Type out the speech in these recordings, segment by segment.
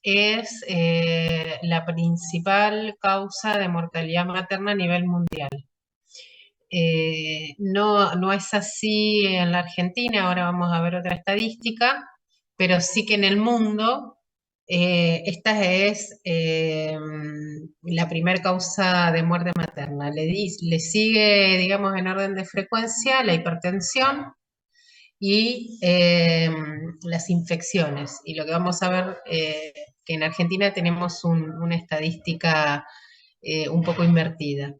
es la principal causa de mortalidad materna a nivel mundial. No es así en la Argentina, ahora vamos a ver otra estadística, pero sí que en el mundo esta es la primera causa de muerte materna. Le sigue, digamos, en orden de frecuencia la hipertensión y las infecciones. Y lo que vamos a ver, que en Argentina tenemos una estadística un poco invertida.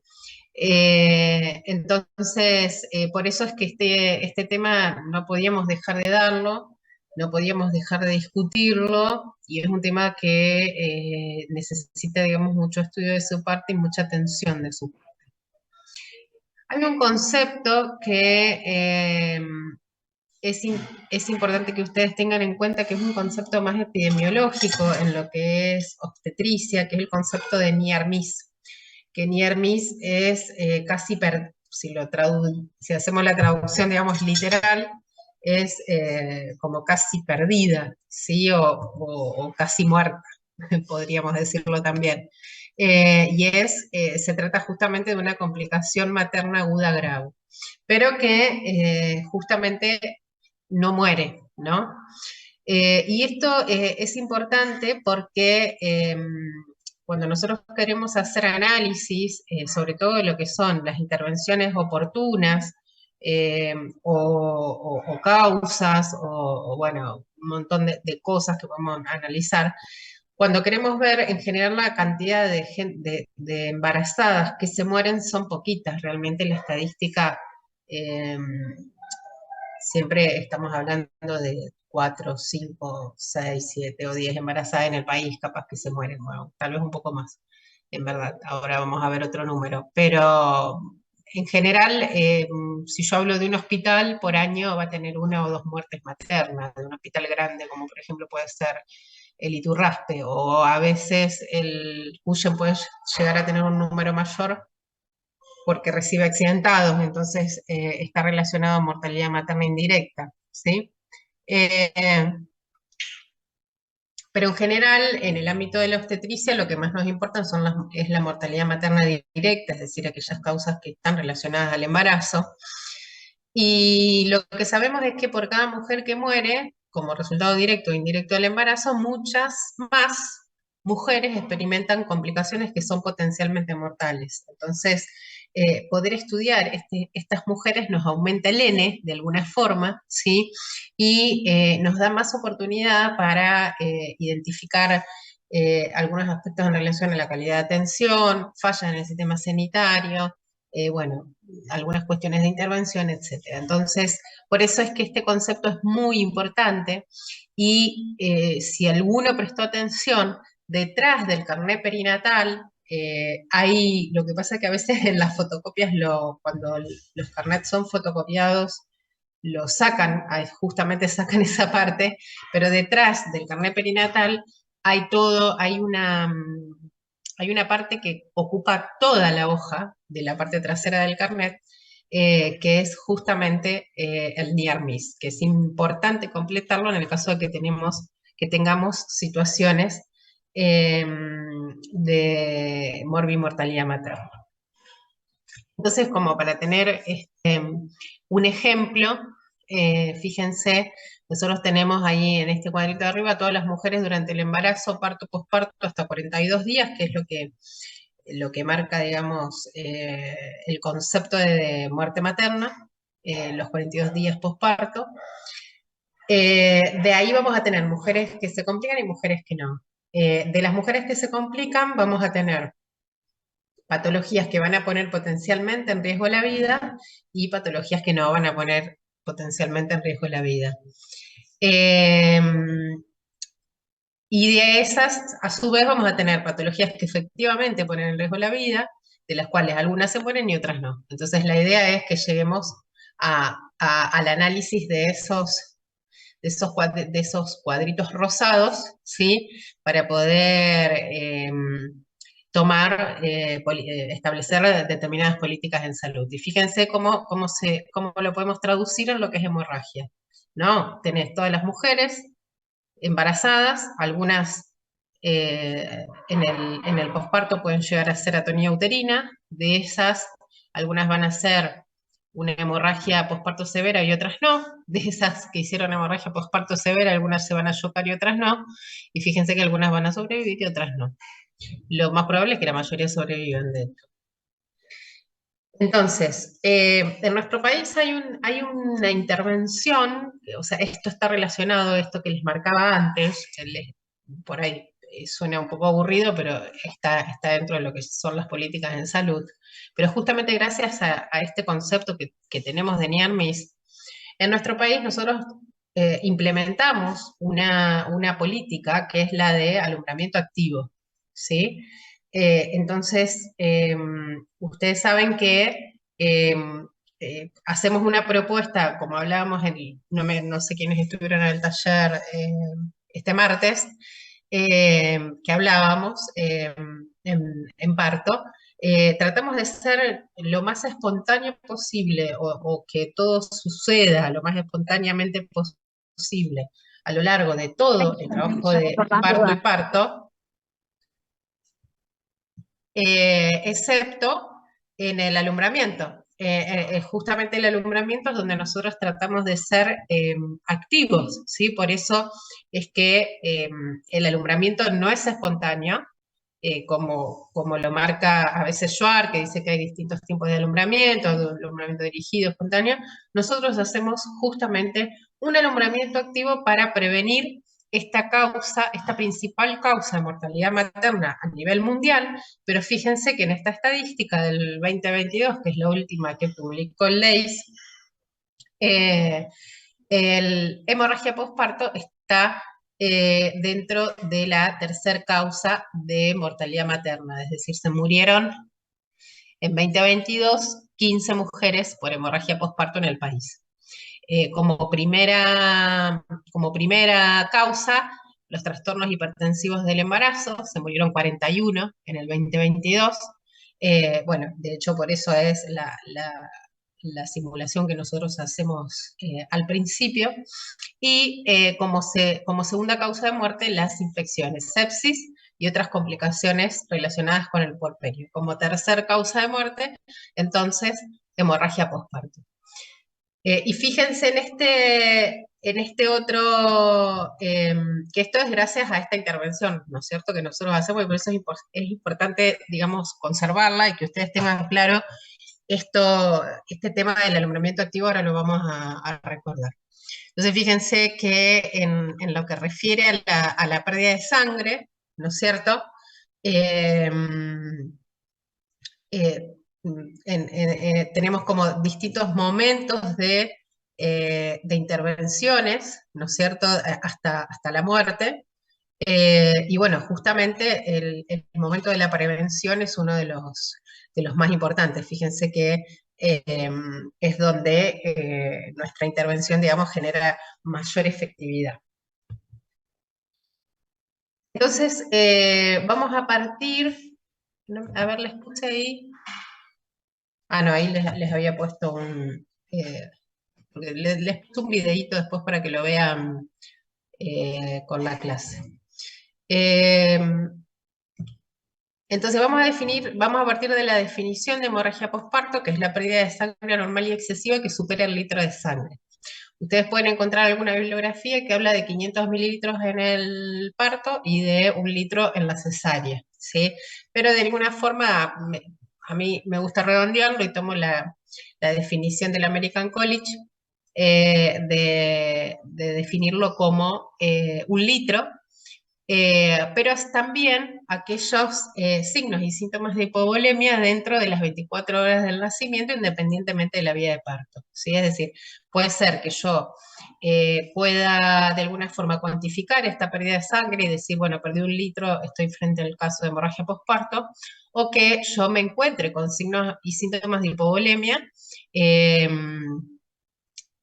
Entonces, por eso es que este tema no podíamos dejar de darlo, no podíamos dejar de discutirlo, y es un tema que necesita, digamos, mucho estudio de su parte y mucha atención de su parte. Hay un concepto que es importante que ustedes tengan en cuenta, que es un concepto más epidemiológico en lo que es obstetricia, que es el concepto de near miss, que near miss es si hacemos la traducción, digamos, literal, es como casi perdida, ¿sí? O casi muerta, podríamos decirlo también. Se trata justamente de una complicación materna aguda grave, pero que justamente no muere, ¿no? Y esto es importante porque cuando nosotros queremos hacer análisis, sobre todo de lo que son las intervenciones oportunas eh, o causas, bueno, un montón de cosas que podemos analizar, cuando queremos ver en general la cantidad de embarazadas que se mueren son poquitas, realmente la estadística eh, siempre estamos hablando de 4, 5, 6, 7 o 10 embarazadas en el país, capaz que se mueren, bueno, tal vez un poco más, en verdad. Ahora vamos a ver otro número. Pero en general, si yo hablo de un hospital, por año va a tener una o dos muertes maternas, de un hospital grande, como por ejemplo puede ser el Iturraspe, o a veces el Cuyen puede llegar a tener un número mayor porque recibe accidentados, entonces está relacionado a mortalidad materna indirecta, ¿sí? Eh, pero en general, en el ámbito de la obstetricia, lo que más nos importa es la mortalidad materna directa, es decir, aquellas causas que están relacionadas al embarazo. Y lo que sabemos es que por cada mujer que muere, como resultado directo o indirecto del embarazo, muchas más mujeres experimentan complicaciones que son potencialmente mortales. Entonces, poder estudiar estas mujeres nos aumenta el N de alguna forma, ¿sí? Y nos da más oportunidad para identificar algunos aspectos en relación a la calidad de atención, fallas en el sistema sanitario, bueno, algunas cuestiones de intervención, etcétera. Entonces, por eso es que este concepto es muy importante y si alguno prestó atención, detrás del carnet perinatal hay, lo que pasa es que a veces en las fotocopias, cuando los carnets son fotocopiados, lo sacan, justamente sacan esa parte, pero detrás del carnet perinatal hay una parte que ocupa toda la hoja de la parte trasera del carnet, que es justamente el near miss, que es importante completarlo en el caso de que tengamos situaciones eh, de morbimortalidad materna. Entonces, como para tener un ejemplo, fíjense, nosotros tenemos ahí en este cuadrito de arriba todas las mujeres durante el embarazo, parto, posparto, hasta 42 días, que es lo que marca, digamos, el concepto de muerte materna, los 42 días posparto. De ahí vamos a tener mujeres que se complican y mujeres que no. De las mujeres que se complican, vamos a tener patologías que van a poner potencialmente en riesgo la vida y patologías que no van a poner potencialmente en riesgo la vida. Eh, y de esas, a su vez, vamos a tener patologías que efectivamente ponen en riesgo la vida, de las cuales algunas se mueren y otras no. Entonces, la idea es que lleguemos al análisis de esos cuadritos rosados, ¿sí? Para poder establecer determinadas políticas en salud. Y fíjense cómo lo podemos traducir en lo que es hemorragia, ¿no? Tenés todas las mujeres embarazadas, algunas en el posparto pueden llegar a ser atonía uterina. De esas, algunas van a ser una hemorragia posparto severa y otras no. De esas que hicieron hemorragia posparto severa, algunas se van a chocar y otras no. Y fíjense que algunas van a sobrevivir y otras no. Lo más probable es que la mayoría sobrevivan, de hecho. Entonces, en nuestro país hay una intervención, o sea, esto está relacionado, esto que les marcaba antes, por ahí suena un poco aburrido, pero está dentro de lo que son las políticas en salud. Pero justamente gracias a este concepto que tenemos de NIANMIS, en nuestro país nosotros implementamos una política que es la de alumbramiento activo, ¿sí? Entonces, ustedes saben que hacemos una propuesta, como hablábamos no sé quiénes estuvieron en el taller este martes, que hablábamos en parto, tratamos de ser lo más espontáneo posible o que todo suceda lo más espontáneamente posible a lo largo de todo el trabajo de parto y parto, excepto en el alumbramiento. Justamente el alumbramiento es donde nosotros tratamos de ser activos, ¿sí? Por eso es que el alumbramiento no es espontáneo, como lo marca a veces Schwartz, que dice que hay distintos tipos de alumbramiento dirigido, espontáneo. Nosotros hacemos justamente un alumbramiento activo para prevenir esta causa, esta principal causa de mortalidad materna a nivel mundial, pero fíjense que en esta estadística del 2022, que es la última que publicó el LEIS, el hemorragia postparto está dentro de la tercer causa de mortalidad materna, es decir, se murieron en 2022 15 mujeres por hemorragia postparto en el país. Como primera causa, los trastornos hipertensivos del embarazo, se murieron 41 en el 2022. Bueno, de hecho por eso es la simulación que nosotros hacemos al principio. Y como segunda causa de muerte, las infecciones, sepsis y otras complicaciones relacionadas con el puerperio. Como tercer causa de muerte, entonces, hemorragia postparto. Y fíjense en este otro, que esto es gracias a esta intervención, ¿no es cierto?, que nosotros hacemos, y por eso es importante, digamos, conservarla y que ustedes tengan claro este tema del alumbramiento activo, ahora lo vamos a recordar. Entonces, fíjense que en lo que refiere a la pérdida de sangre, ¿no es cierto?, eh, eh, tenemos como distintos momentos de intervenciones, ¿no es cierto?, hasta la muerte. Y bueno, justamente el momento de la prevención es uno de los más importantes. Fíjense que es donde nuestra intervención, digamos, genera mayor efectividad. Entonces, vamos a partir, a ver, les puse ahí. Ah, no, ahí les había puesto les puse un videíto después para que lo vean con la clase. Eh, entonces vamos a partir de la definición de hemorragia postparto, que es la pérdida de sangre anormal y excesiva que supera el litro de sangre. Ustedes pueden encontrar alguna bibliografía que habla de 500 mililitros en el parto y de 1 litro en la cesárea, ¿sí? Pero de ninguna forma, a mí me gusta redondearlo y tomo la definición del American College de definirlo como 1 litro, pero es también aquellos signos y síntomas de hipovolemia dentro de las 24 horas del nacimiento, independientemente de la vía de parto, ¿sí? Es decir, puede ser que yo pueda de alguna forma cuantificar esta pérdida de sangre y decir, bueno, perdí 1 litro, estoy frente al caso de hemorragia postparto, o que yo me encuentre con signos y síntomas de hipovolemia,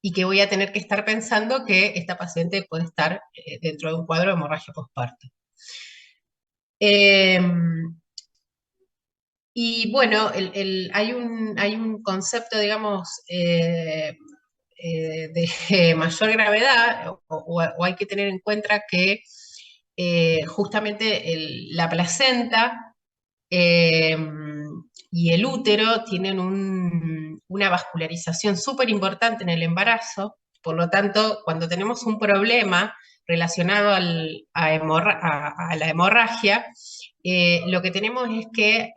y que voy a tener que estar pensando que esta paciente puede estar dentro de un cuadro de hemorragia postparto. Y bueno, hay un concepto, digamos, de mayor gravedad, o hay que tener en cuenta que justamente la placenta eh, y el útero tienen una vascularización súper importante en el embarazo. Por lo tanto, cuando tenemos un problema relacionado a la hemorragia, lo que tenemos es que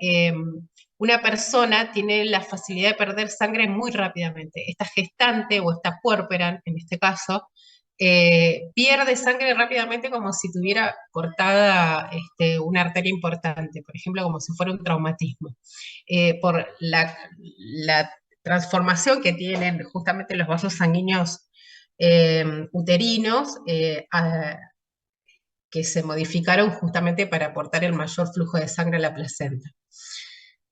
una persona tiene la facilidad de perder sangre muy rápidamente. Esta gestante o esta puérpera, en este caso, pierde sangre rápidamente como si tuviera cortada una arteria importante, por ejemplo, como si fuera un traumatismo, por la transformación que tienen justamente los vasos sanguíneos uterinos, que se modificaron justamente para aportar el mayor flujo de sangre a la placenta.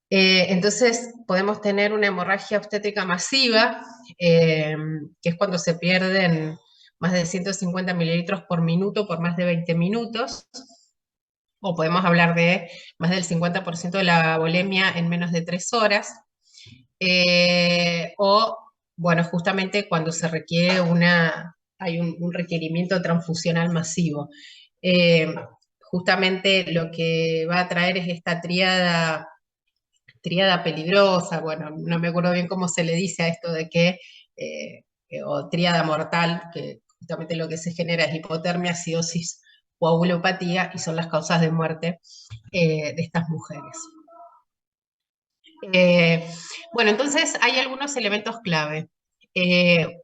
Entonces podemos tener una hemorragia obstétrica masiva, que es cuando se pierden más de 150 mililitros por minuto por más de 20 minutos, o podemos hablar de más del 50% de la volemia en menos de 3 horas, o, bueno, justamente cuando se requiere hay un requerimiento transfusional masivo. Eh, Justamente lo que va a traer es esta tríada peligrosa, bueno, no me acuerdo bien cómo se le dice a esto de o tríada mortal, que justamente lo que se genera es hipotermia, acidosis o agulopatía, y son las causas de muerte de estas mujeres. Eh, bueno, entonces hay algunos elementos clave.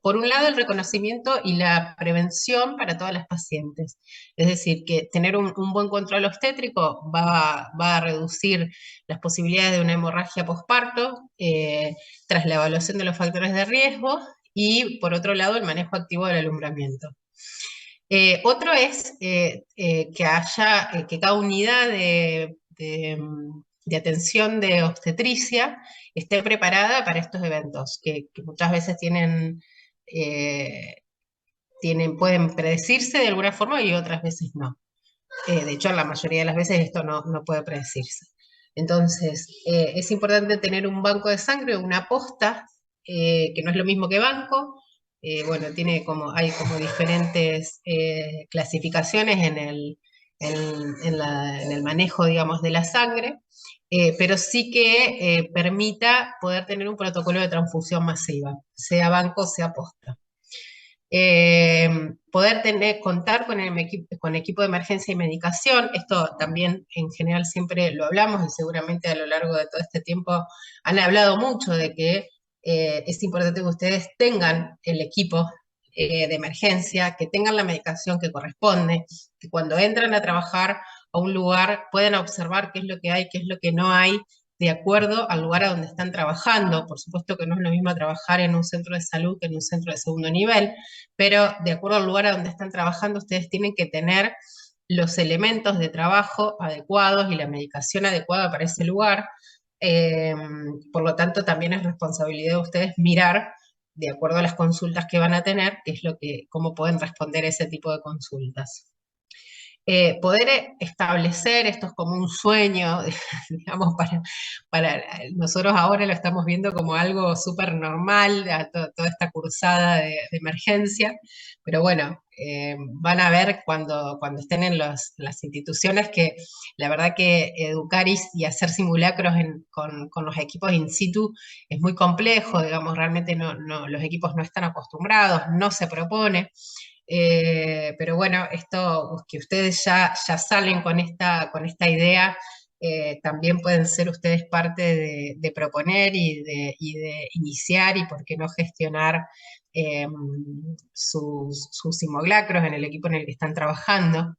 Por un lado, el reconocimiento y la prevención para todas las pacientes. Es decir, que tener un buen control obstétrico va a reducir las posibilidades de una hemorragia posparto, tras la evaluación de los factores de riesgo, y por otro lado, el manejo activo del alumbramiento. Otro es que cada unidad de atención de obstetricia esté preparada para estos eventos, que muchas veces eh, pueden predecirse de alguna forma y otras veces no. De hecho, la mayoría de las veces esto no puede predecirse. Entonces, es importante tener un banco de sangre, una posta, que no es lo mismo que banco. Bueno, hay como diferentes clasificaciones en el manejo, digamos, de la sangre, pero sí que permita poder tener un protocolo de transfusión masiva, sea banco, sea posta. Poder contar con equipo de emergencia y medicación, esto también en general siempre lo hablamos y seguramente a lo largo de todo este tiempo han hablado mucho de que es importante que ustedes tengan el equipo de emergencia, que tengan la medicación que corresponde, que cuando entran a trabajar a un lugar puedan observar qué es lo que hay, qué es lo que no hay, de acuerdo al lugar a donde están trabajando. Por supuesto que no es lo mismo trabajar en un centro de salud que en un centro de segundo nivel, pero de acuerdo al lugar a donde están trabajando, ustedes tienen que tener los elementos de trabajo adecuados y la medicación adecuada para ese lugar. Eh, por lo tanto, también es responsabilidad de ustedes mirar, de acuerdo a las consultas que van a tener, cómo pueden responder a ese tipo de consultas. Poder establecer, esto es como un sueño, digamos, para nosotros ahora lo estamos viendo como algo súper normal, toda esta cursada de emergencia, pero bueno, van a ver cuando estén en las instituciones que la verdad que educar y hacer simulacros con los equipos in situ es muy complejo, digamos, realmente los equipos no están acostumbrados, no se propone. Pero bueno, esto que ustedes ya salen con esta idea, también pueden ser ustedes parte de proponer y de iniciar y por qué no gestionar eh, sus simulacros en el equipo en el que están trabajando.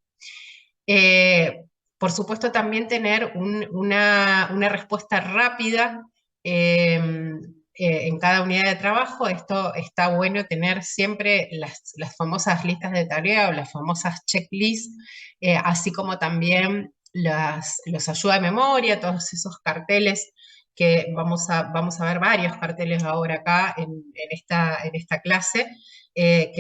Eh, por supuesto, también tener una respuesta rápida eh, en cada unidad de trabajo. Esto está bueno tener siempre las famosas listas de tarea o las famosas checklists, así como también los ayuda de memoria, todos esos carteles que vamos a ver varios carteles ahora acá en esta clase, que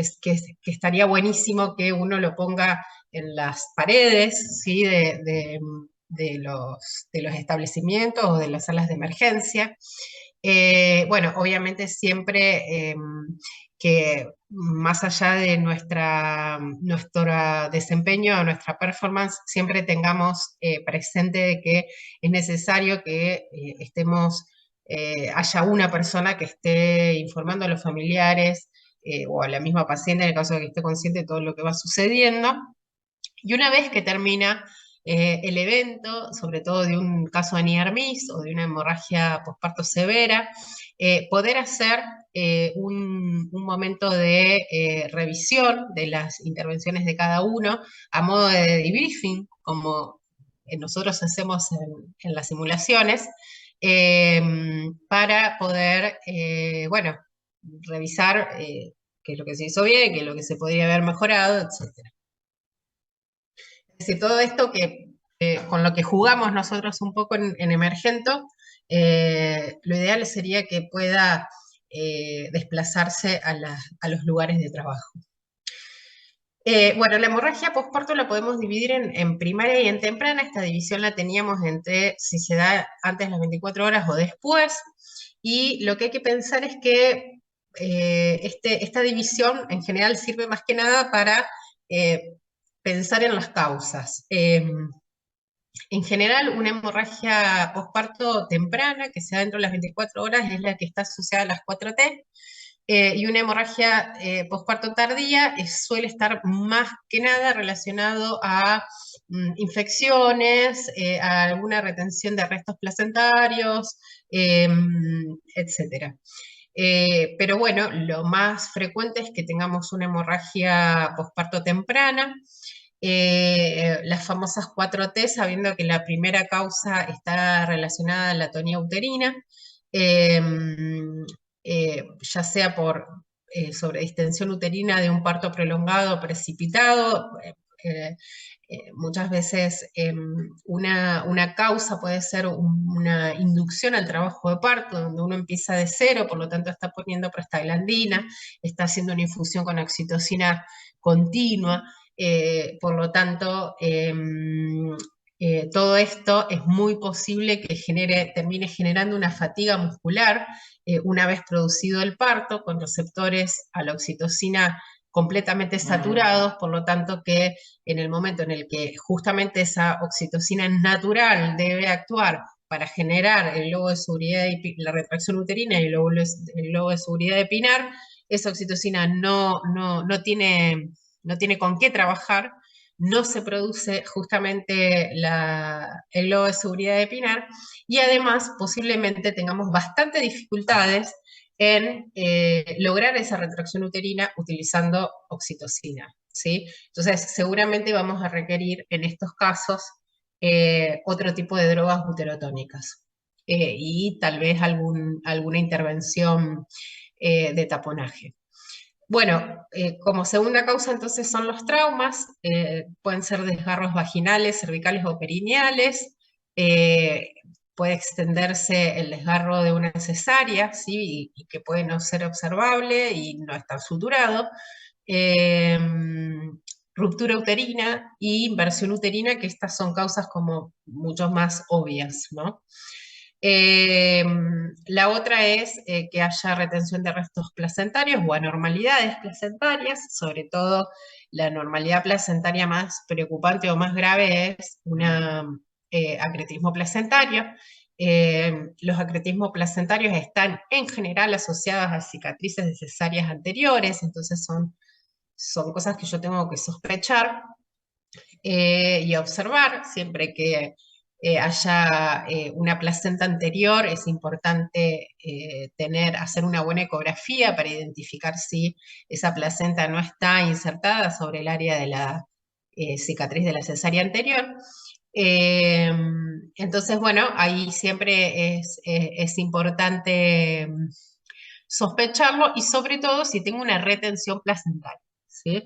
estaría buenísimo que uno lo ponga en las paredes, ¿sí? de los establecimientos o de las salas de emergencia. Bueno, obviamente siempre que más allá de nuestro desempeño, nuestra performance, siempre tengamos presente de que es necesario que haya una persona que esté informando a los familiares o a la misma paciente en el caso de que esté consciente de todo lo que va sucediendo. Y una vez que termina el evento, sobre todo de un caso de NIARMIS o de una hemorragia posparto severa, poder hacer un momento de revisión de las intervenciones de cada uno a modo de debriefing, como nosotros hacemos en las simulaciones, eh, para poder, bueno, revisar qué es lo que se hizo bien, qué es lo que se podría haber mejorado, etc. Es decir, todo esto con lo que jugamos nosotros un poco en Emergento, lo ideal sería que pueda desplazarse a los lugares de trabajo. Bueno, la hemorragia postparto la podemos dividir en primaria y en temprana. Esta división la teníamos entre si se da antes de las 24 horas o después. Y lo que hay que pensar es que esta división en general sirve más que nada para pensar en las causas. En general, una hemorragia posparto temprana, que se da dentro de las 24 horas, es la que está asociada a las 4T. Y una hemorragia posparto tardía suele estar más que nada relacionado a infecciones, a alguna retención de restos placentarios, etc. Pero bueno, lo más frecuente es que tengamos una hemorragia posparto temprana, las famosas 4T, sabiendo que la primera causa está relacionada a la atonía uterina, eh, ya sea por sobredistensión uterina de un parto prolongado o precipitado. Muchas veces una causa puede ser una inducción al trabajo de parto, donde uno empieza de cero, por lo tanto está poniendo prostaglandina, está haciendo una infusión con oxitocina continua. Por lo tanto, todo esto es muy posible que termine generando una fatiga muscular una vez producido el parto, con receptores a la oxitocina completamente saturados, por lo tanto que en el momento en el que justamente esa oxitocina natural debe actuar para generar el lobo de seguridad, la retracción uterina y el lobo de seguridad de Pinar, esa oxitocina no tiene con qué trabajar, no se produce justamente el globo de seguridad de Pinar y además posiblemente tengamos bastantes dificultades en lograr esa retracción uterina utilizando oxitocina, ¿sí? Entonces, seguramente vamos a requerir en estos casos otro tipo de drogas uterotónicas y tal vez alguna intervención de taponaje. Bueno, como segunda causa entonces son los traumas, pueden ser desgarros vaginales, cervicales o perineales, eh, puede extenderse el desgarro de una cesárea, ¿sí? y que puede no ser observable y no estar suturado, eh, ruptura uterina y inversión uterina, que estas son causas como mucho más obvias, ¿no? Eh, la otra es que haya retención de restos placentarios o anormalidades placentarias, sobre todo la anormalidad placentaria más preocupante o más grave es un acretismo placentario. Los acretismos placentarios están en general asociados a cicatrices de cesáreas anteriores, entonces son cosas que yo tengo que sospechar y observar. Siempre que haya una placenta anterior, es importante hacer una buena ecografía para identificar si esa placenta no está insertada sobre el área de la cicatriz de la cesárea anterior. Eh, entonces, bueno, ahí siempre es importante sospecharlo y sobre todo si tengo una retención placentaria, ¿sí?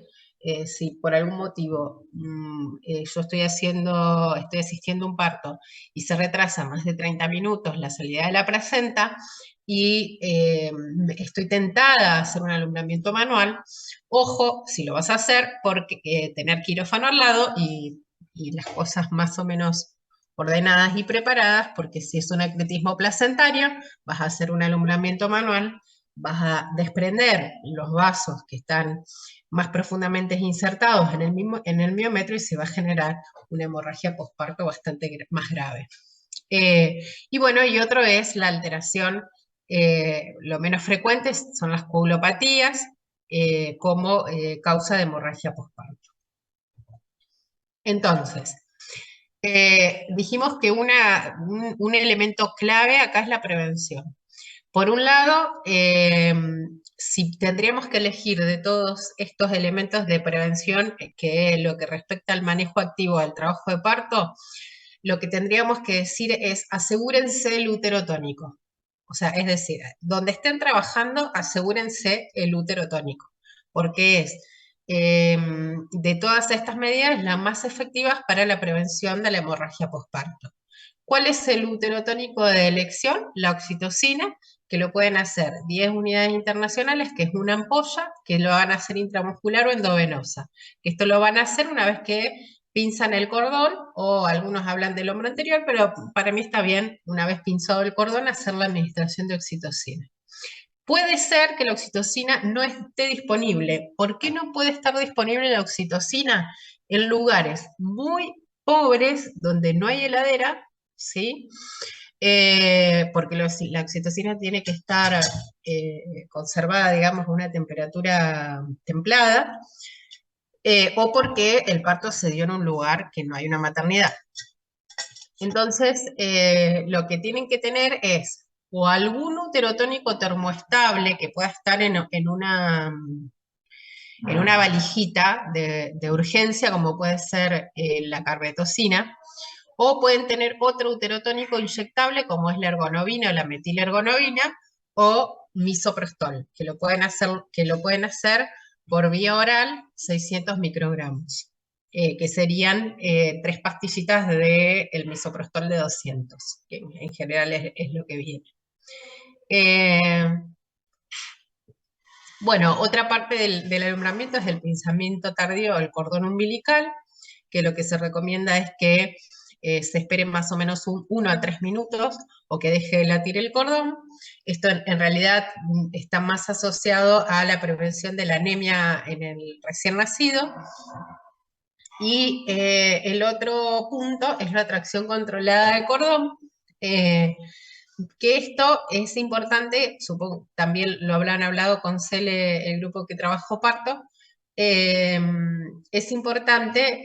Si por algún motivo yo estoy asistiendo a un parto y se retrasa más de 30 minutos la salida de la placenta y estoy tentada a hacer un alumbramiento manual, ojo, si lo vas a hacer, porque tener quirófano al lado y las cosas más o menos ordenadas y preparadas, porque si es un acretismo placentario, vas a hacer un alumbramiento manual, vas a desprender los vasos que están más profundamente insertados en el miómetro y se va a generar una hemorragia posparto bastante más grave. Y bueno, y otro es la alteración, lo menos frecuente son las coagulopatías como causa de hemorragia posparto. Entonces, dijimos que un elemento clave acá es la prevención. Por un lado, si tendríamos que elegir de todos estos elementos de prevención, que lo que respecta al manejo activo del trabajo de parto, lo que tendríamos que decir es asegúrense el útero tónico. O sea, es decir, donde estén trabajando, asegúrense el útero tónico, porque es de todas estas medidas las más efectivas para la prevención de la hemorragia posparto. ¿Cuál es el útero tónico de elección? La oxitocina, que lo pueden hacer 10 unidades internacionales, que es una ampolla, que lo van a hacer intramuscular o endovenosa. Esto lo van a hacer una vez que pinzan el cordón, o algunos hablan del hombro anterior, pero para mí está bien, una vez pinzado el cordón, hacer la administración de oxitocina. Puede ser que la oxitocina no esté disponible. ¿Por qué no puede estar disponible la oxitocina? En lugares muy pobres, donde no hay heladera, ¿sí? Porque la oxitocina tiene que estar conservada, digamos, a una temperatura templada, o porque el parto se dio en un lugar que no hay una maternidad. Entonces, lo que tienen que tener es o algún útero tónico termoestable que pueda estar en una valijita de urgencia, como puede ser la carbetocina, o pueden tener otro útero tónico inyectable, como es la ergonovina o la metilergonovina, o misoprostol, que lo pueden hacer por vía oral, 600 microgramos, que serían 3 pastillitas del misoprostol de 200, que en general es lo que viene. Bueno, otra parte del alumbramiento es el pinzamiento tardío del cordón umbilical, que lo que se recomienda es que se esperen más o menos 1 a 3 minutos o que deje de latir el cordón. Esto en realidad está más asociado a la prevención de la anemia en el recién nacido. Y el otro punto es la tracción controlada del cordón, que esto es importante, supongo también lo habrán hablado con Cele, el grupo que trabajó parto, es importante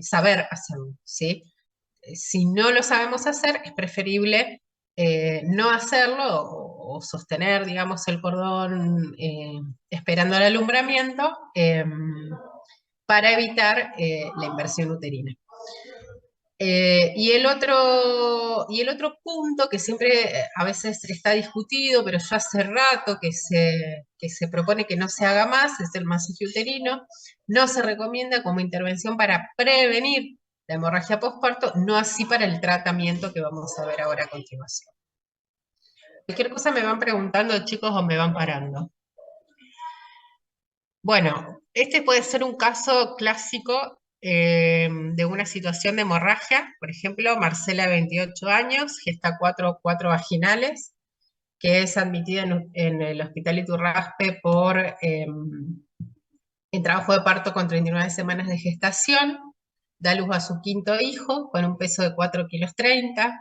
saber hacerlo, ¿sí? Si no lo sabemos hacer, es preferible no hacerlo o sostener, digamos, el cordón esperando el alumbramiento para evitar la inversión uterina. Y el otro punto que siempre a veces está discutido, pero ya hace rato que se propone que no se haga más, es el masaje uterino. No se recomienda como intervención para prevenir la hemorragia postparto, no así para el tratamiento que vamos a ver ahora a continuación. Cualquier cosa me van preguntando, chicos, o me van parando. Bueno, este puede ser un caso clásico de una situación de hemorragia. Por ejemplo, Marcela, 28 años, gesta cuatro vaginales, que es admitida en el Hospital Iturraspe por el trabajo de parto con 39 semanas de gestación. Da luz a su quinto hijo con un peso de 4,30 kg.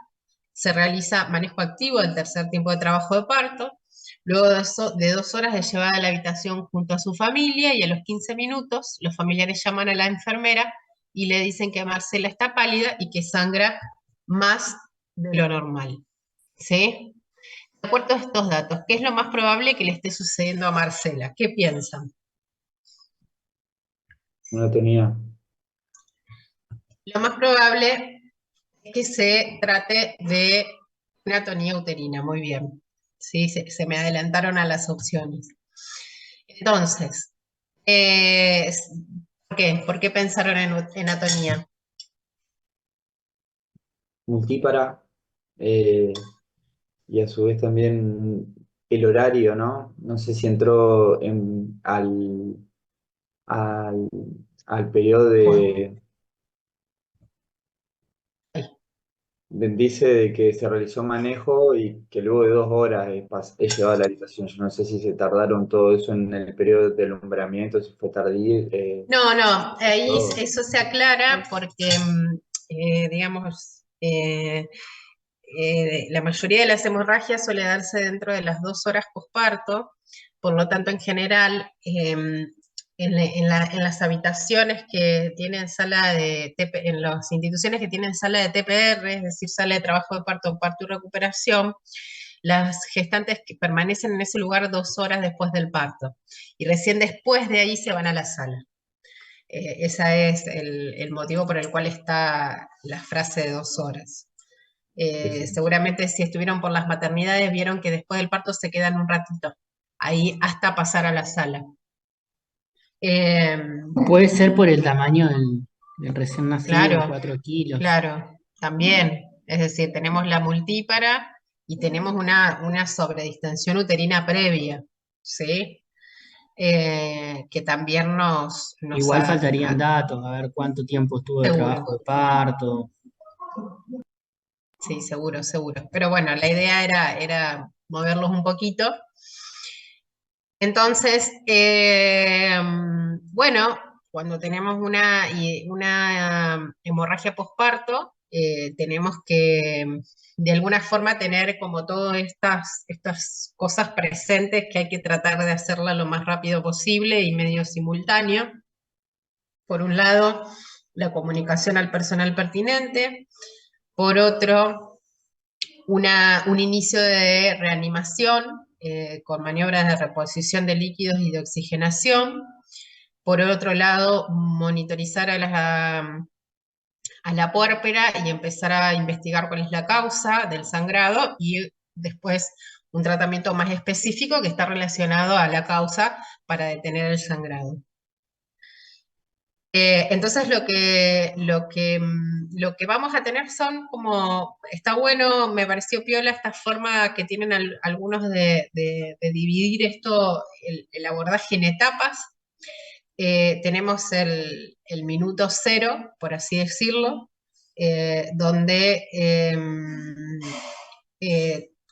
Se realiza manejo activo del tercer tiempo de trabajo de parto. Luego de 2 horas es llevada a la habitación junto a su familia y a los 15 minutos los familiares llaman a la enfermera y le dicen que Marcela está pálida y que sangra más de lo normal. ¿Sí? De acuerdo a estos datos, ¿qué es lo más probable que le esté sucediendo a Marcela? ¿Qué piensan? No tenía. Lo más probable es que se trate de una atonía uterina. Muy bien. Sí, se me adelantaron a las opciones. Entonces, eh, ¿por qué? ¿Por qué pensaron en atonía? Multípara, y a su vez también el horario, ¿no? No sé si entró al periodo Bueno, de... dice de que se realizó manejo y que luego de 2 horas es llevado a la habitación. Yo no sé si se tardaron todo eso en el periodo de alumbramiento, si fue tardío, No, no, ahí todo. eso se aclara porque, digamos, la mayoría de las hemorragias suele darse dentro de las 2 horas posparto, por lo tanto, en general, en las habitaciones que tienen sala de en las instituciones que tienen sala de TPR, es decir, sala de trabajo de parto y recuperación, las gestantes que permanecen en ese lugar 2 horas después del parto y recién después de ahí se van a la sala. Ese es el motivo por el cual está la frase de 2 horas. Sí, sí. Seguramente si estuvieron por las maternidades vieron que después del parto se quedan un ratito, ahí hasta pasar a la sala. Eh, Puede ser por el tamaño del recién nacido, claro, 4 kilos. claro, también. Es decir, tenemos la multípara y tenemos una sobredistensión uterina previa, ¿sí? Que también nos Igual faltarían datos, a ver cuánto tiempo estuvo de seguro. trabajo de parto. Sí, seguro, seguro. Pero bueno, la idea era moverlos un poquito. Entonces, bueno, cuando tenemos una hemorragia posparto, tenemos que de alguna forma tener como todas estas cosas presentes que hay que tratar de hacerla lo más rápido posible y medio simultáneo. Por un lado, la comunicación al personal pertinente. Por otro, un inicio de reanimación con maniobras de reposición de líquidos y de oxigenación. Por otro lado, monitorizar a la puérpera y empezar a investigar cuál es la causa del sangrado y después un tratamiento más específico que está relacionado a la causa para detener el sangrado. Entonces lo que vamos a tener son como, está bueno, me pareció piola esta forma que tienen algunos de dividir esto, el abordaje en etapas. Tenemos el minuto cero, por así decirlo, donde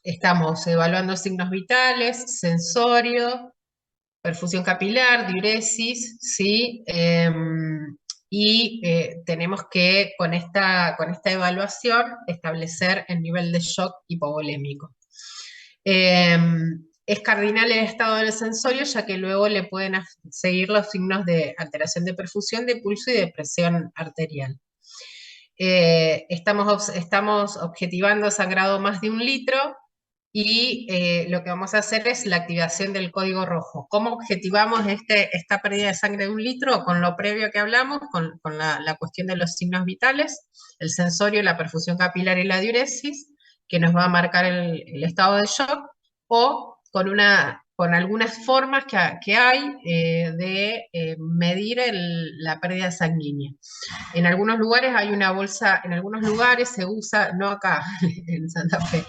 estamos evaluando signos vitales, sensorio, perfusión capilar, diuresis, ¿sí? Tenemos que con esta evaluación establecer el nivel de shock hipovolémico. Es cardinal el estado del sensorio, ya que luego le pueden seguir los signos de alteración de perfusión, de pulso y de presión arterial. Estamos objetivando sangrado más de 1 litro, y lo que vamos a hacer es la activación del código rojo. ¿Cómo objetivamos esta pérdida de sangre de 1 litro? Con lo previo que hablamos, con la cuestión de los signos vitales, el sensorio, la perfusión capilar y la diuresis, que nos va a marcar el estado de shock, o con algunas formas que hay de medir la pérdida sanguínea. En algunos lugares hay una bolsa, en algunos lugares se usa, no acá en Santa Fe,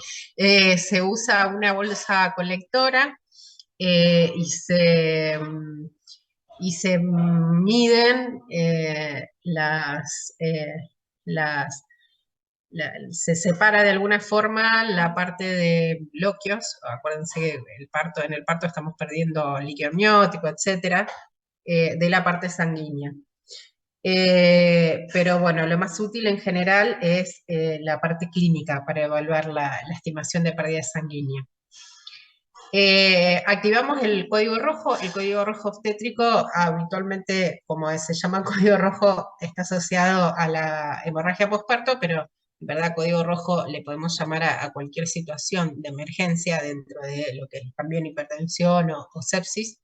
se usa una bolsa colectora eh, y se, y se miden se separa de alguna forma la parte de bloqueos. Acuérdense que en el parto estamos perdiendo líquido amniótico, etcétera, de la parte sanguínea. Pero bueno, lo más útil en general es la parte clínica para evaluar la estimación de pérdida sanguínea. Activamos el código rojo. El código rojo obstétrico, habitualmente, como se llama código rojo, está asociado a la hemorragia postparto, pero en verdad código rojo le podemos llamar a cualquier situación de emergencia dentro de lo que es también hipertensión o sepsis.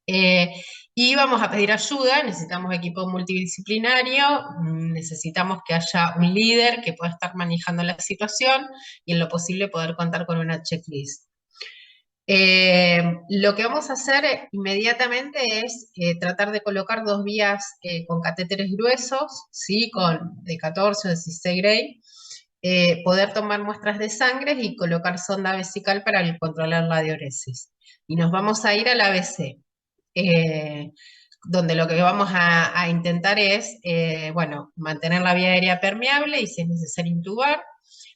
Y vamos a pedir ayuda, necesitamos equipo multidisciplinario, necesitamos que haya un líder que pueda estar manejando la situación y en lo posible poder contar con una checklist. Lo que vamos a hacer inmediatamente es tratar de colocar 2 vías con catéteres gruesos, ¿sí? De 14 o 16 Gray, poder tomar muestras de sangre y colocar sonda vesical para controlar la diuresis. Y nos vamos a ir al ABC. donde lo que vamos a intentar es, bueno, mantener la vía aérea permeable y si es necesario intubar,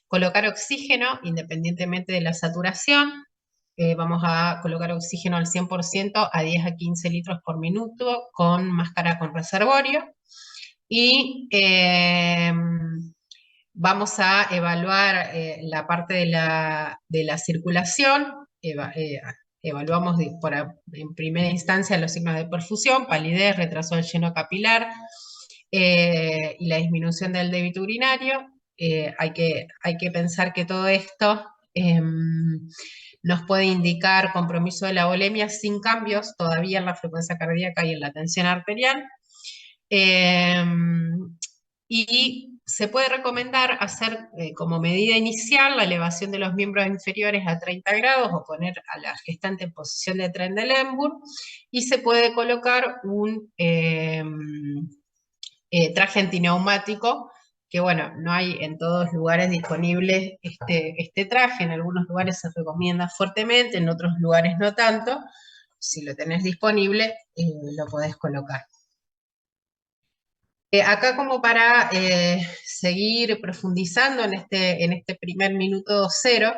colocar oxígeno independientemente de la saturación. Vamos a colocar oxígeno al 100% a 10 a 15 litros por minuto con máscara con reservorio. Y vamos a evaluar la parte de la circulación. Evaluamos en primera instancia los signos de perfusión, palidez, retraso del lleno capilar y la disminución del débito urinario. Hay que pensar que todo esto nos puede indicar compromiso de la volemia sin cambios todavía en la frecuencia cardíaca y en la tensión arterial. Y se puede recomendar hacer como medida inicial la elevación de los miembros inferiores a 30 grados o poner a la gestante en posición de Trendelenburg, y se puede colocar un traje antineumático, que bueno, no hay en todos lugares disponible este traje. En algunos lugares se recomienda fuertemente, en otros lugares no tanto. Si lo tenés disponible, lo podés colocar. Acá como para seguir profundizando en este primer minuto cero,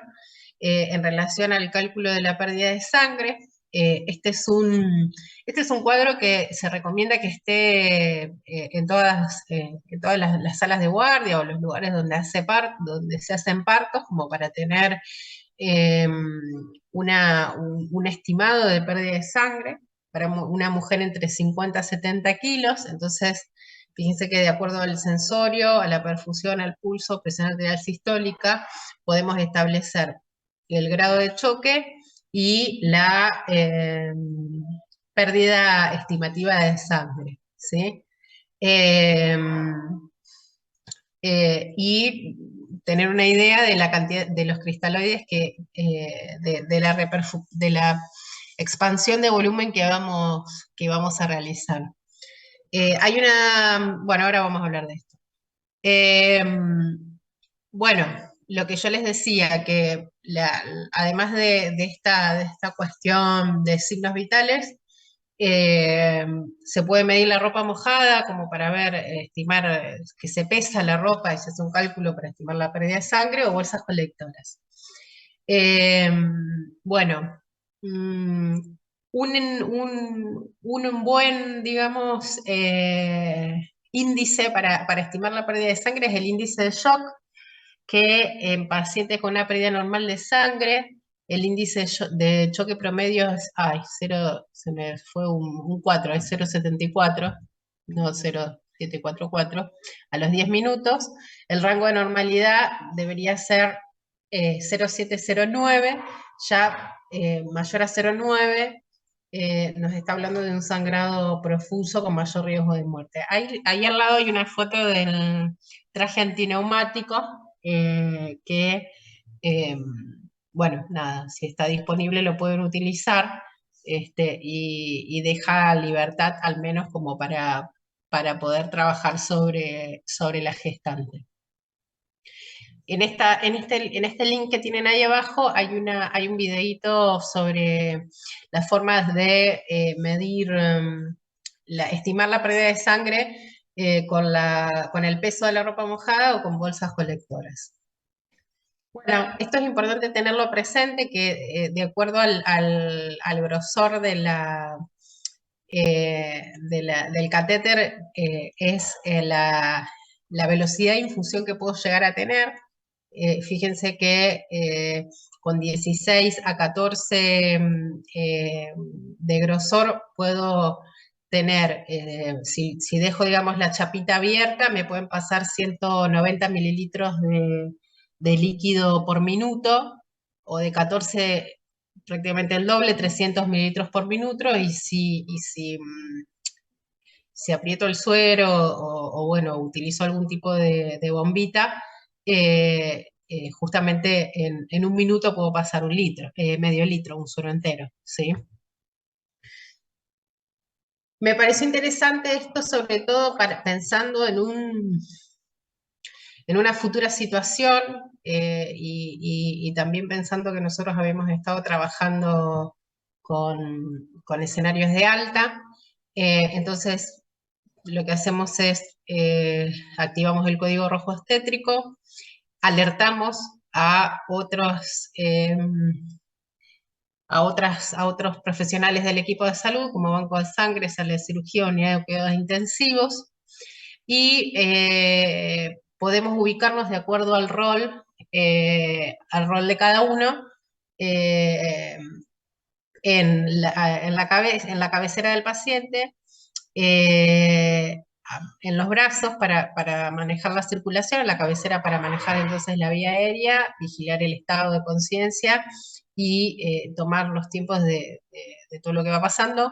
en relación al cálculo de la pérdida de sangre, este es un cuadro que se recomienda que esté en todas las salas de guardia o los lugares donde se hacen partos, como para tener un estimado de pérdida de sangre para una mujer entre 50 a 70 kilos. Entonces, fíjense que de acuerdo al sensorio, a la perfusión, al pulso, presión arterial sistólica, podemos establecer el grado de choque y la pérdida estimativa de sangre, ¿sí? Y tener una idea de la cantidad de los cristaloides de la expansión de volumen que vamos a realizar. Bueno, ahora vamos a hablar de esto. Bueno, lo que yo les decía, que además de esta cuestión de signos vitales, se puede medir la ropa mojada como para ver, estimar que se pesa la ropa y se hace un cálculo para estimar la pérdida de sangre, o bolsas colectoras. Bueno, un buen, digamos, índice para estimar la pérdida de sangre es el índice de shock, que en pacientes con una pérdida normal de sangre, el índice de choque promedio es, se me fue un 4, es 0,74, no 0,744, a los 10 minutos. El rango de normalidad debería ser 0,709, ya mayor a 0,9, nos está hablando de un sangrado profuso con mayor riesgo de muerte. Ahí al lado hay una foto del traje antineumático, que, bueno, nada, si está disponible lo pueden utilizar, y deja libertad al menos como para poder trabajar sobre la gestante. En este link que tienen ahí abajo hay un videíto sobre las formas de medir, estimar la pérdida de sangre con el peso de la ropa mojada o con bolsas colectoras. Bueno, esto es importante tenerlo presente, que de acuerdo al grosor del catéter, es la velocidad de infusión que puedo llegar a tener. Fíjense que con 16 a 14 de grosor puedo tener, si dejo, digamos, la chapita abierta, me pueden pasar 190 mililitros de líquido por minuto, o de 14 prácticamente el doble, 300 mililitros por minuto, y si aprieto el suero o bueno, utilizo algún tipo de bombita, justamente en un minuto puedo pasar un litro, medio litro, un suero entero, ¿sí? Me pareció interesante esto, sobre todo pensando en una futura situación, y también pensando que nosotros habíamos estado trabajando con escenarios de alta. Entonces, lo que hacemos es, activamos el código rojo obstétrico, alertamos a a otros profesionales del equipo de salud, como banco de sangre, sala de cirugía, unidad de cuidados intensivos, y podemos ubicarnos de acuerdo al rol de cada uno, eh, en la cabecera del paciente, en los brazos para manejar la circulación, en la cabecera para manejar entonces la vía aérea, vigilar el estado de conciencia y tomar los tiempos de todo lo que va pasando.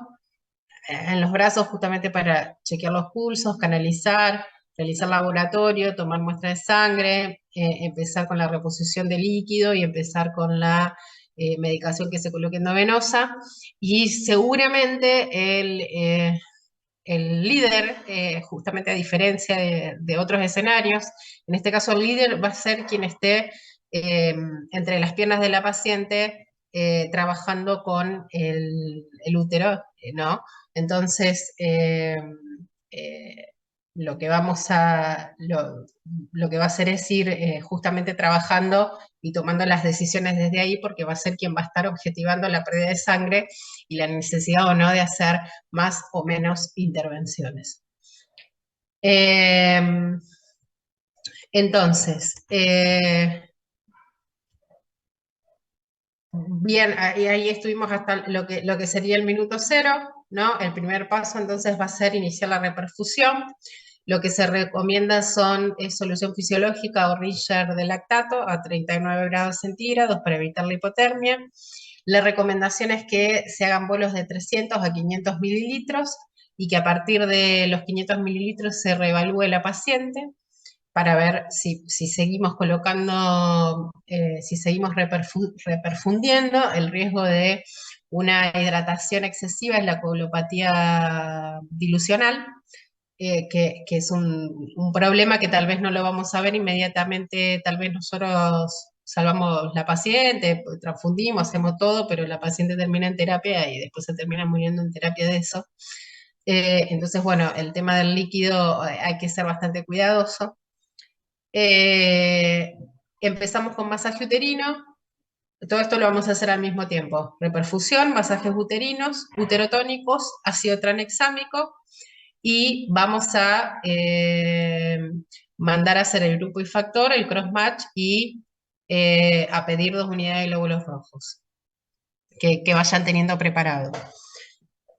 En los brazos justamente para chequear los pulsos, canalizar, realizar laboratorio, tomar muestra de sangre, empezar con la reposición de líquido y empezar con la medicación que se coloque endovenosa. Y seguramente el líder, justamente a diferencia de otros escenarios, en este caso el líder va a ser quien esté entre las piernas de la paciente trabajando con el útero, ¿no? Entonces, eh, lo que lo que va a hacer es ir justamente trabajando y tomando las decisiones desde ahí, porque va a ser quien va a estar objetivando la pérdida de sangre y la necesidad o no de hacer más o menos intervenciones. Entonces, bien, ahí estuvimos hasta lo que sería el minuto cero, ¿no? El primer paso entonces va a ser iniciar la reperfusión. Lo que se recomienda es solución fisiológica o Richter de lactato a 39 grados centígrados para evitar la hipotermia. La recomendación es que se hagan bolos de 300 a 500 mililitros y que a partir de los 500 mililitros se reevalúe la paciente para ver si seguimos colocando, si seguimos reperfundiendo, el riesgo de una hidratación excesiva es la coagulopatía dilucional, que es un problema que tal vez no lo vamos a ver inmediatamente, tal vez nosotros salvamos la paciente, transfundimos, hacemos todo, pero la paciente termina en terapia y después se termina muriendo en terapia de eso. Entonces, bueno, el tema del líquido hay que ser bastante cuidadoso. Empezamos con masaje uterino. Todo esto lo vamos a hacer al mismo tiempo. Reperfusión, masajes uterinos, uterotónicos, ácido tranexámico y vamos a mandar a hacer el grupo y factor, el cross-match y a pedir 2 unidades de glóbulos rojos que vayan teniendo preparado.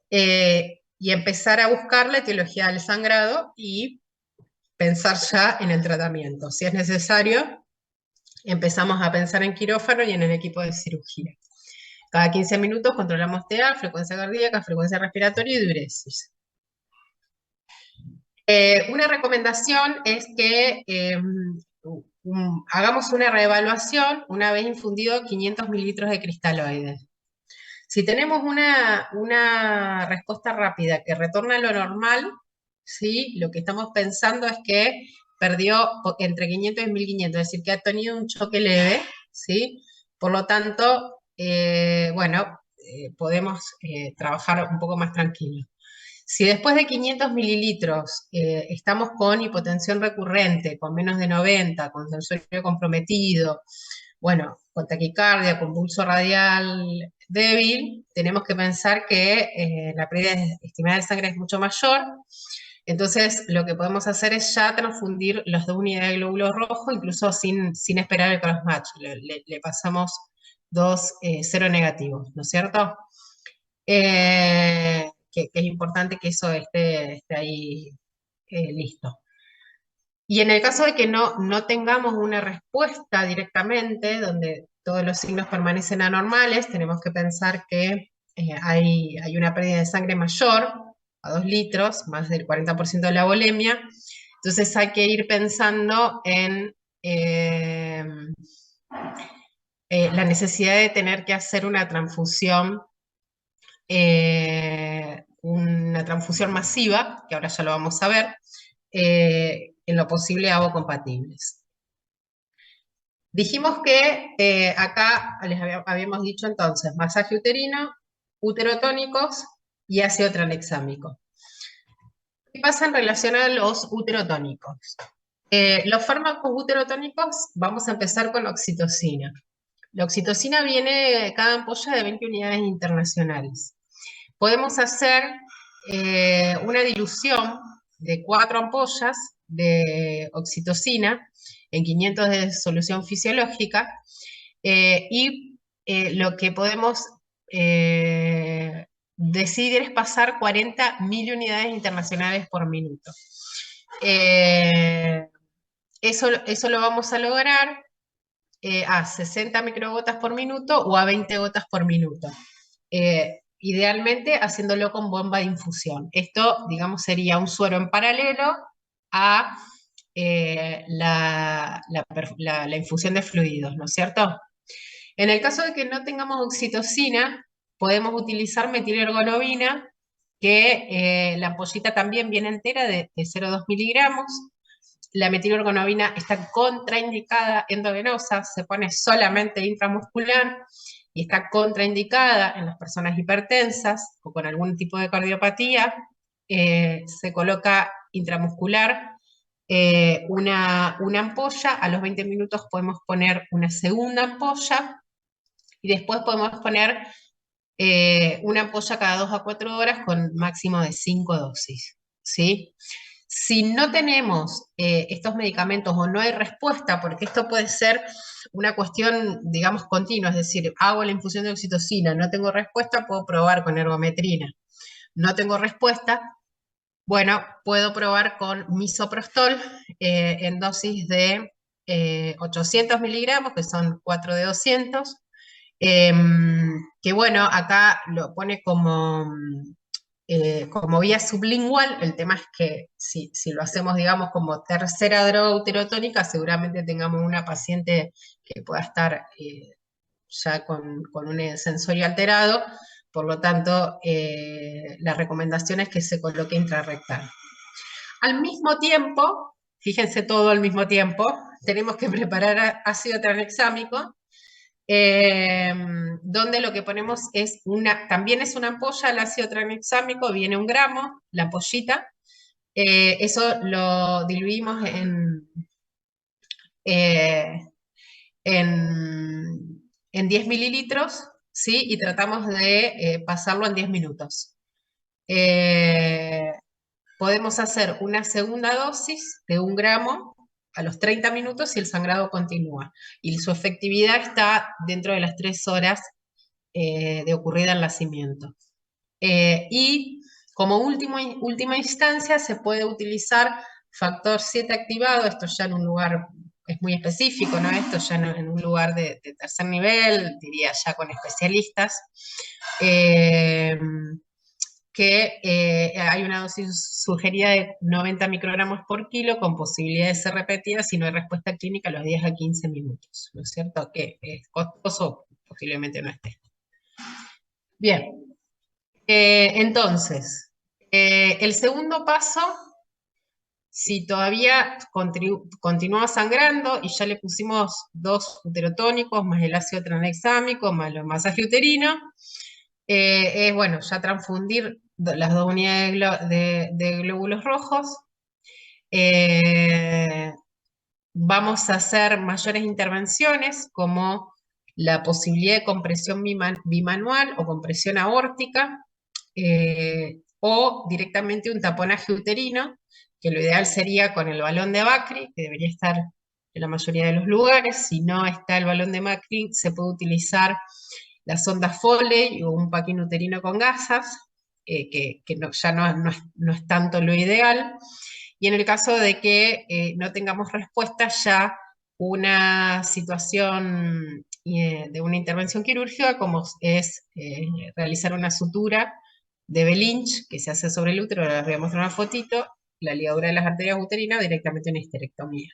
Y empezar a buscar la etiología del sangrado y pensar ya en el tratamiento. Si es necesario, empezamos a pensar en quirófano y en el equipo de cirugía. Cada 15 minutos controlamos TA, frecuencia cardíaca, frecuencia respiratoria y diuresis. Una recomendación es que hagamos una reevaluación una vez infundido 500 mililitros de cristaloide. Si tenemos una respuesta rápida que retorna a lo normal, ¿sí? Lo que estamos pensando es que perdió entre 500 y 1500, es decir, que ha tenido un choque leve, ¿sí? Por lo tanto, bueno, podemos trabajar un poco más tranquilo. Si después de 500 mililitros estamos con hipotensión recurrente, con menos de 90, con sensorio comprometido, bueno, con taquicardia, con pulso radial débil, tenemos que pensar que la pérdida estimada de sangre es mucho mayor. Entonces, lo que podemos hacer es ya transfundir las 2 unidades de glóbulos rojos, incluso sin esperar el cross-match. Le pasamos 2 cero negativos, ¿no es cierto? Que es importante que eso esté ahí listo. Y en el caso de que no tengamos una respuesta directamente, donde todos los signos permanecen anormales, tenemos que pensar que hay una pérdida de sangre mayor a 2 litros, más del 40% de la volemia. Entonces hay que ir pensando en la necesidad de tener que hacer una transfusión masiva, que ahora ya lo vamos a ver, en lo posible avo-compatibles. Dijimos que acá les habíamos dicho entonces masaje uterino, uterotónicos y ácido tranexámico. ¿Qué pasa en relación a los uterotónicos? Los fármacos uterotónicos, vamos a empezar con la oxitocina. La oxitocina viene cada ampolla de 20 unidades internacionales. Podemos hacer una dilución de 4 ampollas de oxitocina en 500 de solución fisiológica y lo que podemos decidir es pasar 40.000 unidades internacionales por minuto. Eso lo vamos a lograr a 60 microgotas por minuto o a 20 gotas por minuto. Idealmente haciéndolo con bomba de infusión. Esto, digamos, sería un suero en paralelo a la infusión de fluidos, ¿no es cierto? En el caso de que no tengamos oxitocina, podemos utilizar metilergonobina, que la ampollita también viene entera de 0,2 miligramos. La metilergonobina está contraindicada endovenosa, se pone solamente intramuscular y está contraindicada en las personas hipertensas o con algún tipo de cardiopatía. Se coloca intramuscular una ampolla, a los 20 minutos podemos poner una segunda ampolla y después podemos poner una ampolla cada 2 a 4 horas con máximo de 5 dosis, ¿sí? Si no tenemos estos medicamentos o no hay respuesta, porque esto puede ser una cuestión, digamos, continua, es decir, hago la infusión de oxitocina, no tengo respuesta, puedo probar con ergometrina. No tengo respuesta, bueno, puedo probar con misoprostol en dosis de 800 miligramos, que son 4 de 200, que bueno, acá lo pone como vía sublingual. El tema es que si lo hacemos, digamos, como tercera droga uterotónica, seguramente tengamos una paciente que pueda estar ya con un sensorio alterado, por lo tanto, la recomendación es que se coloque intrarrectal. Al mismo tiempo, fíjense todo al mismo tiempo, tenemos que preparar ácido tranexámico, donde lo que ponemos es también es una ampolla, el ácido tranexámico, viene 1 gramo, la ampollita, eso lo diluimos en 10 mililitros, ¿sí? Y tratamos de pasarlo en 10 minutos. Podemos hacer una segunda dosis de 1 gramo a los 30 minutos y el sangrado continúa. Y su efectividad está dentro de las 3 horas de ocurrida el nacimiento. Y como última instancia se puede utilizar factor 7 activado, esto ya en un lugar, es muy específico, ¿no? Esto ya en un lugar de tercer nivel, diría ya con especialistas, que hay una dosis sugerida de 90 microgramos por kilo con posibilidad de ser repetida si no hay respuesta clínica a los 10 a 15 minutos, ¿no es cierto? Que es costoso, posiblemente no esté. Bien, entonces, el segundo paso, si todavía continúa sangrando y ya le pusimos 2 uterotónicos más el ácido tranexámico más el masaje uterino, es bueno, ya transfundir las 2 unidades de glóbulos rojos. Vamos a hacer mayores intervenciones como la posibilidad de compresión bimanual o compresión aórtica, o directamente un taponaje uterino, que lo ideal sería con el balón de Bakri, que debería estar en la mayoría de los lugares. Si no está el balón de Bakri, se puede utilizar la sonda Foley o un paquín uterino con gasas, que ya no es tanto lo ideal. Y en el caso de que no tengamos respuesta, ya una situación de una intervención quirúrgica, como es realizar una sutura de Belinch, que se hace sobre el útero, les voy a mostrar una fotito, la ligadura de las arterias uterinas, directamente una histerectomía.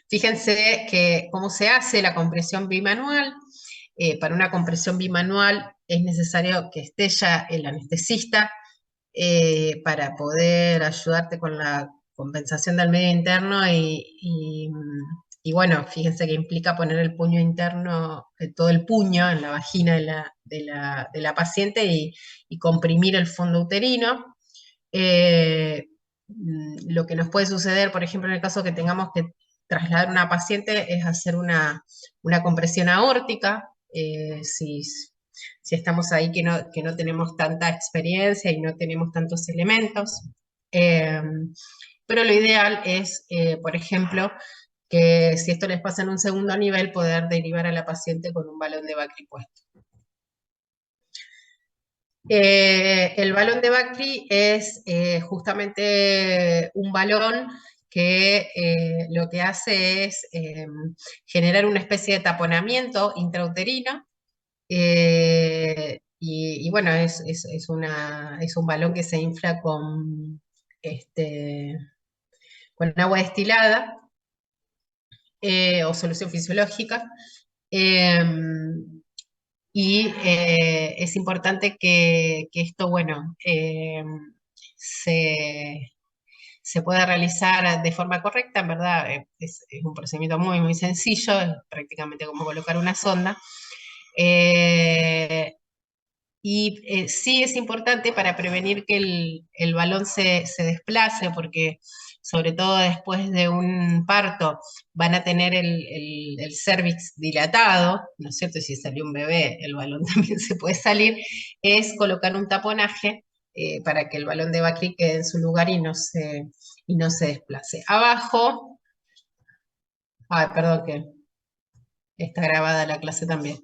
Fíjense que cómo se hace la compresión bimanual. Para una compresión bimanual es necesario que esté ya el anestesista para poder ayudarte con la compensación del medio interno y bueno, fíjense que implica poner el puño interno, todo el puño en la vagina de la paciente y comprimir el fondo uterino. Lo que nos puede suceder, por ejemplo, en el caso que tengamos que trasladar una paciente, es hacer una compresión aórtica, si estamos ahí que no tenemos tanta experiencia y no tenemos tantos elementos. Eh, pero lo ideal es, por ejemplo, que si esto les pasa en un segundo nivel, poder derivar a la paciente con un balón de Bacri puesto. El balón de Bacri es justamente un balón que lo que hace es generar una especie de taponamiento intrauterino. Y bueno, es un balón que se infla con agua destilada o solución fisiológica. Es importante que esto, bueno, se pueda realizar de forma correcta. En verdad es un procedimiento muy, muy sencillo, es prácticamente como colocar una sonda. Sí es importante para prevenir que el balón se desplace, porque sobre todo después de un parto van a tener el cérvix dilatado, ¿no es cierto? Y si salió un bebé, el balón también se puede salir. Es colocar un taponaje para que el balón de Bacri quede en su lugar y no se desplace. Abajo, perdón que está grabada la clase también.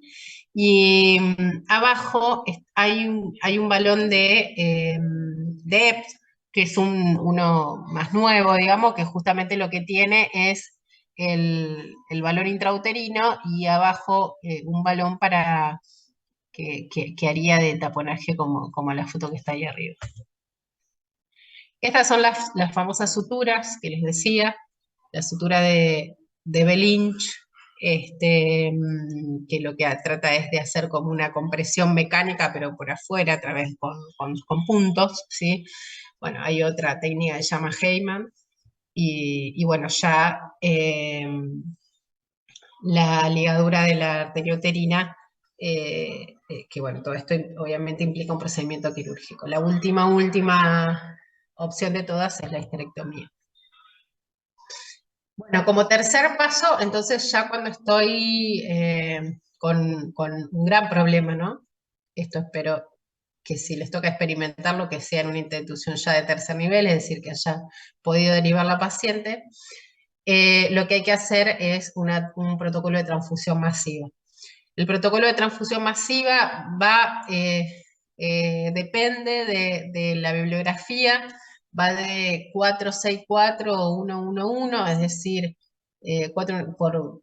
Y abajo hay un balón de EPS, que es uno más nuevo, digamos, que justamente lo que tiene es el balón intrauterino y abajo un balón para que haría de taponaje como la foto que está ahí arriba. Estas son las famosas suturas que les decía, la sutura de Belinch, que lo que trata es de hacer como una compresión mecánica, pero por afuera, a través con puntos, ¿sí? Bueno, hay otra técnica que se llama Heyman, y bueno, ya la ligadura de la arteriouterina, que bueno, todo esto obviamente implica un procedimiento quirúrgico. La última opción de todas es la histerectomía. Bueno, como tercer paso, entonces ya cuando estoy con un gran problema, ¿no? Esto espero que si les toca experimentarlo, que sea en una institución ya de tercer nivel, es decir, que haya podido derivar la paciente, lo que hay que hacer es un protocolo de transfusión masiva. El protocolo de transfusión masiva depende de la bibliografía, va de 464 o 111, es decir, 4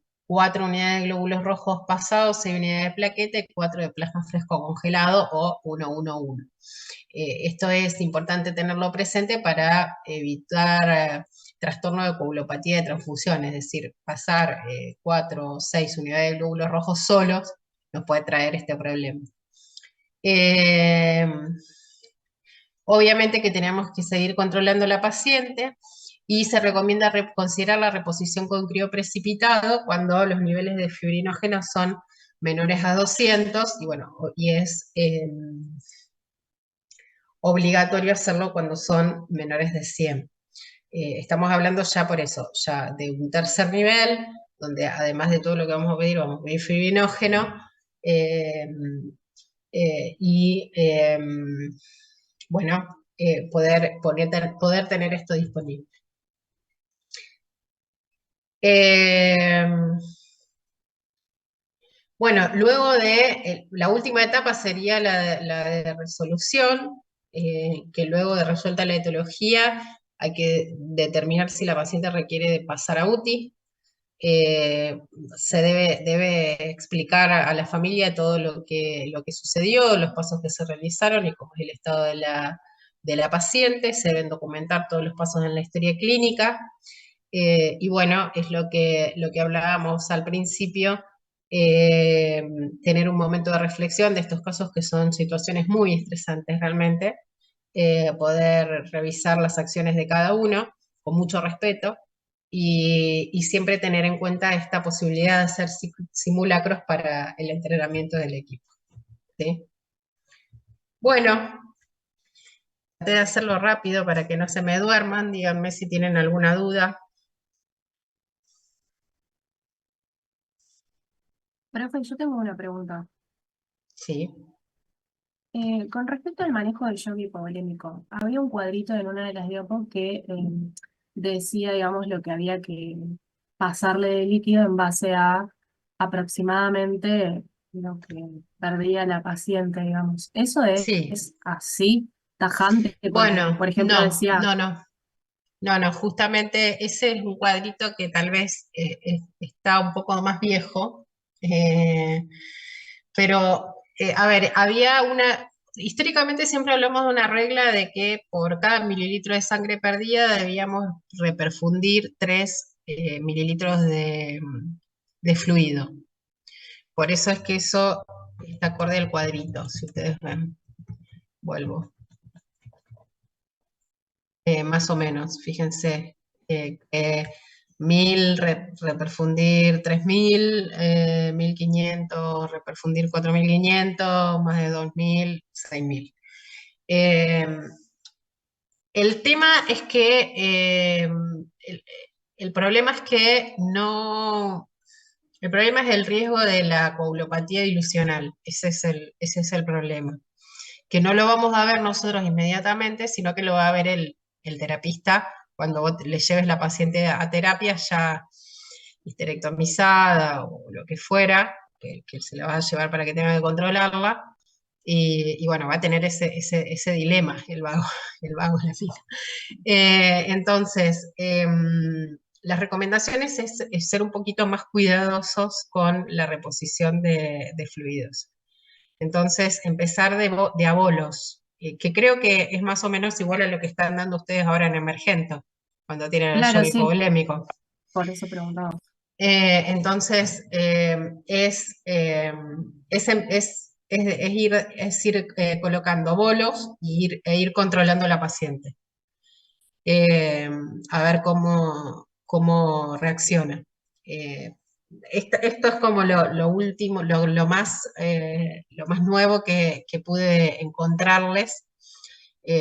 unidades de glóbulos rojos pasados, 6 unidades de plaqueta y 4 de plasma fresco congelado o 111. Esto es importante tenerlo presente para evitar trastorno de coagulopatía de transfusión, es decir, pasar 4 o 6 unidades de glóbulos rojos solos nos puede traer este problema. Obviamente que tenemos que seguir controlando a la paciente y se recomienda considerar la reposición con crioprecipitado cuando los niveles de fibrinógeno son menores a 200 y bueno, y es obligatorio hacerlo cuando son menores de 100. Estamos hablando ya por eso, ya de un tercer nivel, donde además de todo lo que vamos a pedir fibrinógeno, bueno, poder tener esto disponible. Bueno, luego de la última etapa sería la de resolución, que luego de resuelta la etiología hay que determinar si la paciente requiere de pasar a UTI. Se debe explicar a la familia todo lo que sucedió, los pasos que se realizaron y cómo es el estado de la paciente. Se deben documentar todos los pasos en la historia clínica. Y bueno, es lo que hablábamos al principio, tener un momento de reflexión de estos casos que son situaciones muy estresantes realmente, poder revisar las acciones de cada uno con mucho respeto y siempre tener en cuenta esta posibilidad de hacer simulacros para el entrenamiento del equipo, ¿sí? Bueno, de hacerlo rápido para que no se me duerman. Díganme si tienen alguna duda. Profe, yo tengo una pregunta. Sí. Con respecto al manejo del yoga hipovolémico, había un cuadrito en una de las diapos que decía, digamos, lo que había que pasarle de líquido en base a aproximadamente lo que perdía la paciente, digamos. ¿Eso Sí. es así, tajante? Porque, Bueno, por ejemplo, no, decía, no, justamente ese es un cuadrito que tal vez está un poco más viejo, pero, a ver, históricamente siempre hablamos de una regla de que por cada mililitro de sangre perdida debíamos reperfundir 3 mililitros de fluido. Por eso es que eso está acorde al cuadrito, si ustedes ven. Vuelvo. Más o menos, fíjense, 1000 reperfundir 3000, 1500 reperfundir 4500, más de 2000, 6000. Eh, el tema es que el problema es que no. El problema es el riesgo de la coagulopatía dilucional. Ese es el problema. Que no lo vamos a ver nosotros inmediatamente, sino que lo va a ver el terapista cuando vos le lleves la paciente a terapia ya histerectomizada o lo que fuera, que se la va a llevar para que tenga que controlarla. Y bueno, va a tener ese dilema el vago, el vago en la fila. Entonces, las recomendaciones es ser un poquito más cuidadosos con la reposición de fluidos. Entonces, empezar de a bolos, que creo que es más o menos igual a lo que están dando ustedes ahora en Emergento, cuando tienen el claro, yoga sí, hipovolémico. por eso preguntaba. Entonces, es ir colocando bolos e ir controlando a la paciente. eh, a ver cómo reacciona. Esto es como lo último, lo más nuevo que pude encontrarles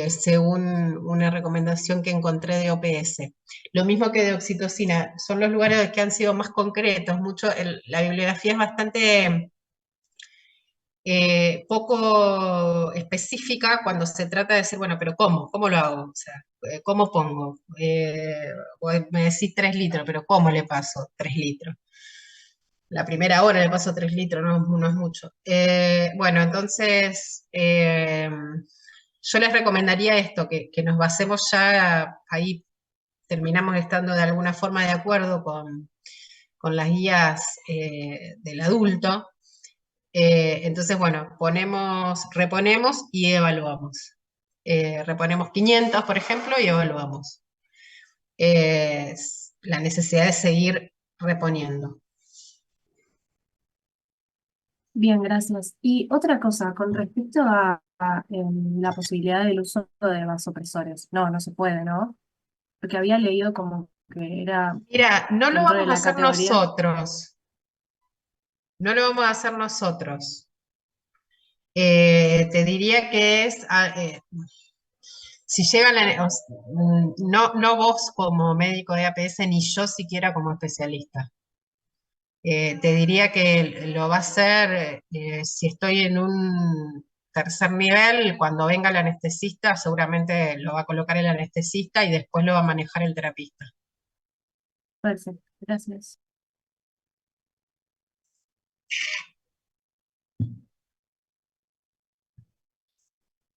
según una recomendación que encontré de OPS. Lo mismo que de oxitocina, son los lugares que han sido más concretos. La bibliografía es bastante poco específica cuando se trata de decir, bueno, pero ¿cómo? ¿Cómo lo hago? O sea, ¿cómo pongo? Vos me decís 3 litros, pero ¿cómo le paso 3 litros? La primera hora le paso 3 litros, no es mucho. Bueno, entonces, yo les recomendaría esto, que nos basemos ya, ahí terminamos estando de alguna forma de acuerdo con las guías del adulto. Entonces, bueno, reponemos y evaluamos. Reponemos 500, por ejemplo, y evaluamos. Eh, la necesidad de seguir reponiendo. Bien, gracias. Y otra cosa, con respecto a la posibilidad del uso de vasopresores. No, no se puede, ¿no? Porque había leído como que era Mira, no lo dentro de vamos a la hacer categoría. nosotros. No lo vamos a hacer nosotros. Te diría que si llegan, no vos como médico de APS, ni yo siquiera como especialista. Te diría que lo va a hacer si estoy en un tercer nivel, cuando venga el anestesista, seguramente lo va a colocar el anestesista y después lo va a manejar el terapista. Perfecto, gracias.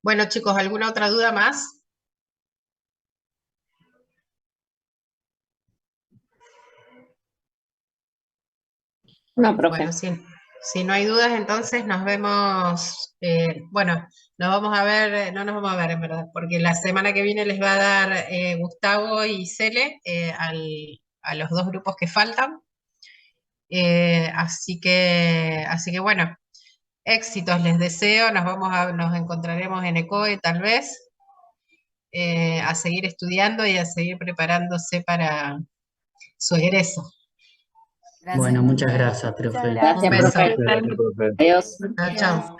Bueno, chicos, ¿alguna otra duda más? No, profe. Bueno, si no hay dudas, entonces nos vemos, bueno, nos vamos a ver, no nos vamos a ver en verdad, porque la semana que viene les va a dar Gustavo y Cele a los 2 grupos que faltan. Así que bueno, éxitos les deseo, nos encontraremos en ECOE tal vez, a seguir estudiando y a seguir preparándose para su egreso. Bueno, muchas gracias, profe. Gracias, Un beso. profe. Gracias, profe. Adiós. Chao, chao.